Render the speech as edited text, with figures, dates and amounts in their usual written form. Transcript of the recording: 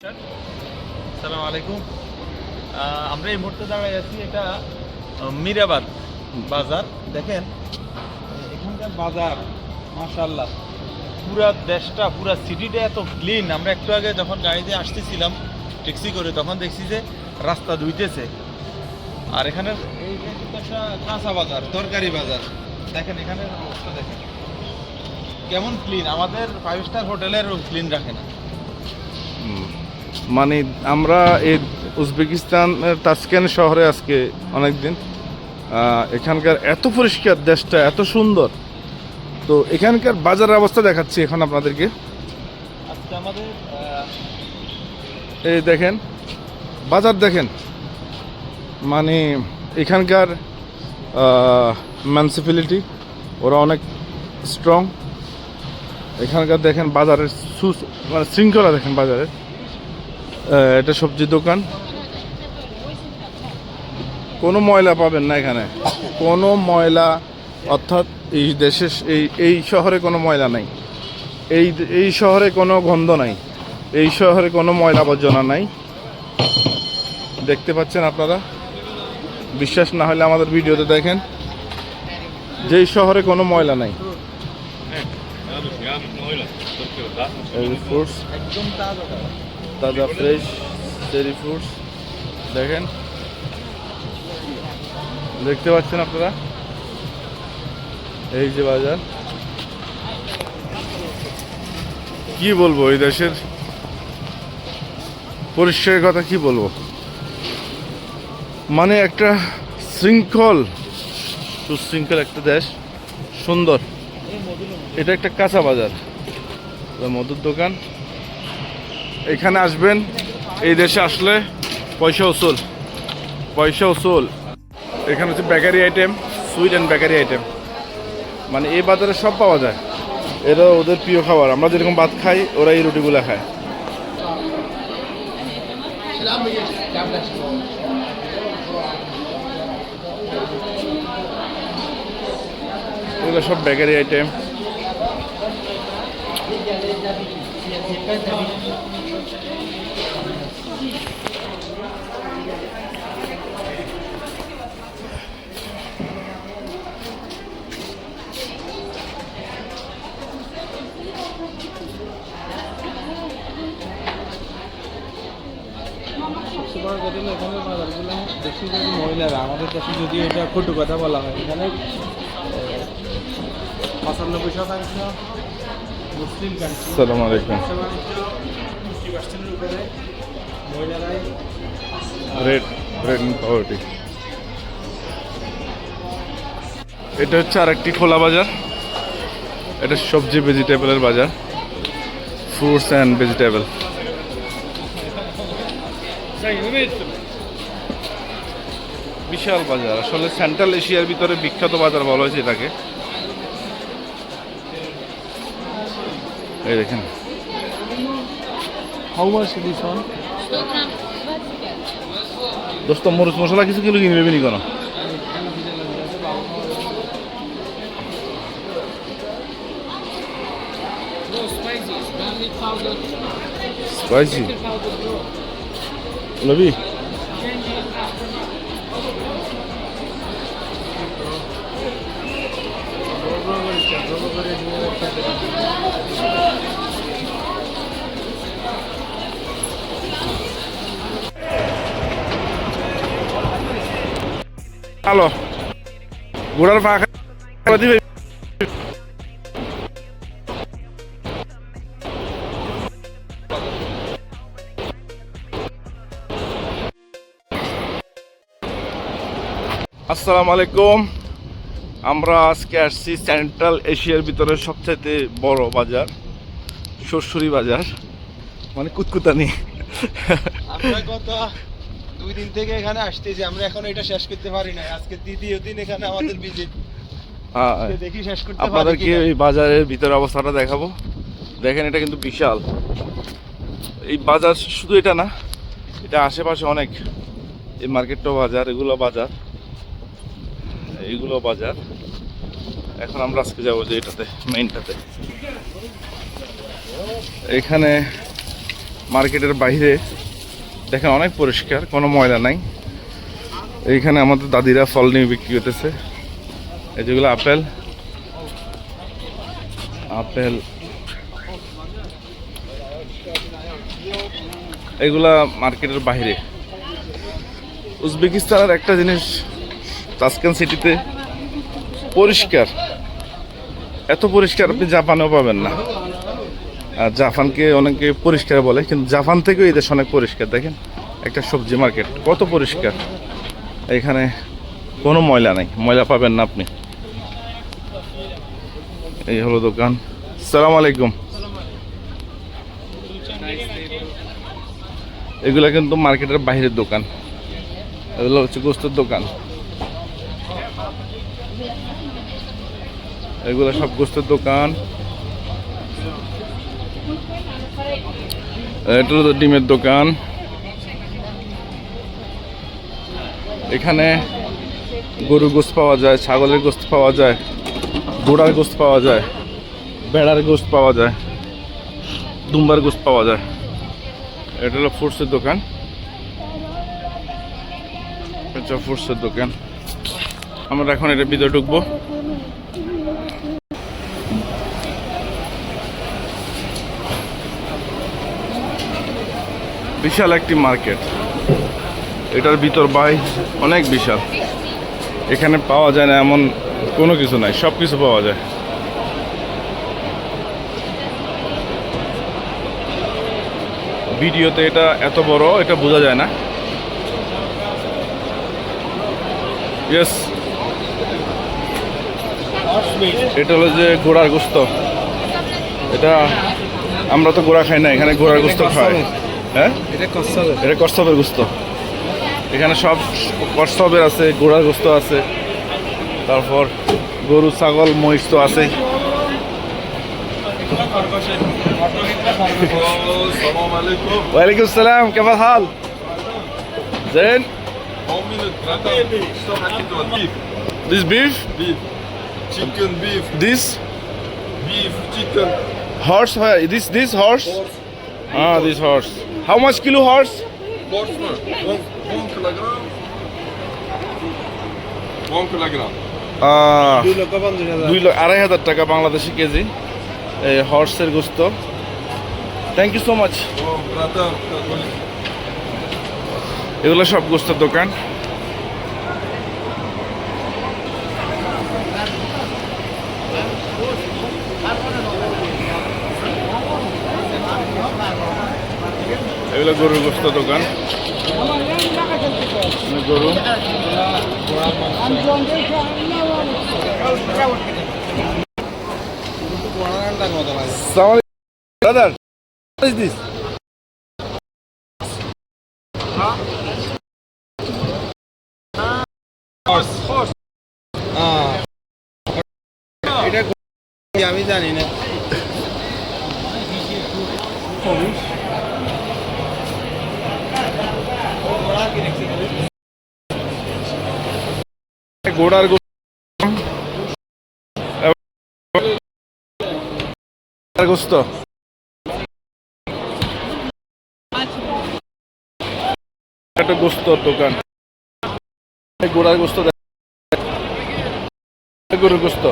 আসসালামু আলাইকুম। আমরা এই মুহূর্তে দাঁড়াই আছি, এটা মিরাবাদ বাজার। দেখেন এখানকার বাজার, মাশাআল্লাহ, পুরা দেশটা, পুরা সিটিটা এত ক্লিন। আমরা একটু আগে যখন গাড়িতে আসতেছিলাম ট্যাক্সি করে, তখন দেখছি যে রাস্তা ধুইতেছে। আর এখানের এইটা কিন্তু একটা কাঁচা বাজার, তরকারি বাজার। দেখেন এখানের অবস্থা, দেখেন কেমন ক্লিন। আমাদের 5 স্টার হোটেলের ক্লিন রাখে না। মানে আমরা এই উজবেকিস্তান তাসকেন শহরে আজকে অনেকদিন, এখানকার এত পরিষ্কার, দেশটা এত সুন্দর। তো এখানকার বাজারের অবস্থা দেখাচ্ছি এখন আপনাদেরকে। আজকে আমাদের এই দেখেন বাজার, দেখেন মানে এখানকার মিউনিসিপ্যালিটি ওরা অনেক স্ট্রং। এখানকার দেখেন বাজারের মানে শৃঙ্খলা দেখেন বাজারের। এটা সবজি দোকান, কোনো ময়লা পাবেন না এখানে, কোনো ময়লা, অর্থাৎ এই দেশের এই শহরে কোনো ময়লা নাই, এই শহরে কোনো গন্ধ নাই, এই শহরে কোনো ময়লা আবর্জনা নাই। দেখতে পাচ্ছেন আপনারা, বিশ্বাস না হলে আমাদের ভিডিওতে দেখেন, যেই শহরে কোনো ময়লা নাই। ফ্রুটস একদম তাজা ফ্রেশ চেরি ফ্রুটস দেখেন, দেখতে পাচ্ছেন আপনারা, এই যে বাজার। কি বলবো, এই দেশের পরিষ্কারের কথা কি বলবো, মানে একটা সুশৃঙ্খল একটা দেশ, সুন্দর। এটা একটা কাঁচা বাজার, মধুর দোকান। এখানে আসবেন, এই দেশে আসলে পয়সা উসুল। এখানে হচ্ছে bakery item, sweet and bakery item, মানে এই বাজারে সব পাওয়া যায়। এরা ওদের প্রিয় খাবার। আমরা যেরকম ভাত খাই, ওরা এই রুটিগুলো খায়। এগুলো সব বেকারি আইটেম। সবচেয়ে বড় কথা হলো এখানে বাজারগুলো বেশি যদি মহিলারা, আমাদের দেশে যদি এটা কটু কথা বলা হয়, এখানে 95% মুসলিম কান্ট্রি। আসসালামু আলাইকুম। 50% উপরে মহিলারাই রেড এন্ড পাওয়ার্টি। এটা হচ্ছে আরেকটি খোলা বাজার। এটা সবজি ভেজিটেবলের বাজার, ফ্রুটস অ্যান্ড ভেজিটেবল। বিশাল বাজার, আসলে সেন্ট্রাল এশিয়ার ভিতরে বিখ্যাত বাজার বলা হয়েছে এটাকে। এই দেখেন, হাউ মাচ দিস ওয়ান? দোস্ত মরিচ মশলা কিছু কিলো কিনে নেবেনি কোনো? Spicy lobby. হ্যালো, ঘোড়ার পা দিবে। আসসালামু আলাইকুম। আমরা আজকে আসছি সেন্ট্রাল এশিয়ার ভিতরে সবচাইতে বড় বাজার, শ্বশুরি বাজার, মানে কুতকুতানি। আমরা গত 2 দিন থেকে এখানে আসতেছি, আমরা এখন এটা শেষ করতে পারি না। আজকে দ্বিতীয় দিন এখানে আমাদের ভিজিট। দেখি শেষ করতে পারি। আপনাদেরকে এই বাজারের ভিতরে অবস্থাটা দেখাবো। দেখেন, এটা কিন্তু বিশাল। এই বাজার শুধু এটা না, এটা আশেপাশে অনেক, এই মার্কেটটাও বাজার, এগুলো বাজার। এখন আমরা আজকে যাবো যে এটাতে, মেইনটাতে। এখানে মার্কেটের বাইরে দেখেন অনেক পরিষ্কার, কোনো ময়লা নাই। এইখানে আমাদের দাদিরা ফল নিয়ে বিক্রি করতেছে। এই যেগুলো আপেল, আপেল এগুলা মার্কেটের বাইরে। উজবেকিস্তানের একটা জিনিস, তাসকেন্ট সিটিতে পরিষ্কার, এত পরিষ্কার আপনি জাপানেও পাবেন না। আর জাপানকে অনেকে পরিষ্কার বলে, কিন্তু জাপান থেকেও এই দেশ অনেক পরিষ্কার। দেখেন একটা সবজি মার্কেট কত পরিষ্কার, এখানে কোনো ময়লা নেই, ময়লা পাবেন না আপনি। এই হলো দোকান। আসসালামু আলাইকুম। এগুলা কিন্তু মার্কেটের বাইরের দোকান, এগুলো হচ্ছে গোস্তের দোকান। এগুলো সব গোস্তের দোকান। এটা হলো ডিমের দোকান। এখানে গরুর গোস্ত পাওয়া যায়, ছাগলের গোস্ত পাওয়া যায়, ঘোড়ার গোস্ত পাওয়া যায়, ভেড়ার গোস্ত পাওয়া যায়, দুম্বার গোস্ত পাওয়া যায়। এটা হলো ফ্রুটসের দোকান, এটা ফ্রুটসের দোকান। আমরা এখন এটা ভিতরে ঢুকবো। বিশাল একটি মার্কেট, এটার ভিতর বাই অনেক বিশাল। এখানে পাওয়া যায় না এমন কোনো কিছু নাই, সব কিছু পাওয়া যায়। ভিডিওতে এটা এত বড়, এটা বোঝা যায় না। ইয়েস, এটা হলো যে ঘোড়ার গোস্ত। এটা আমরা তো ঘোড়া খাই না, এখানে ঘোড়ার গোস্ত খায়। হ্যাঁ, এটা কচ্ছপের গোস্ত। এখানে সব কচ্ছপের আছে, ঘোড়ার গোস্ত আছে, তারপর গরু, ছাগল, মহিষ তো আছে। ওয়ালাইকুম আসসালাম, কেমন হাল? জেন, this beef, Chicken, beef, this chicken, horse, this horse. Ah, this horse. How much kilo horse? horse, 1 kilogram. 1 kilogram. 2,50,000 টাকা বাংলাদেশি কেজি এই হর্সের গোস্ত। Thank you so much. Oh, brother. এগুলো সব গোস্তের দোকান। এগুলো গরুর গোস্ত দোকান, গরু। Brother, what is this? আমি জানি না। ঘোড়ার গোস্ত, গোস্ত একটা গোস্তর দোকান। ঘোড়ার গোস্ত, গরুর গোস্ত।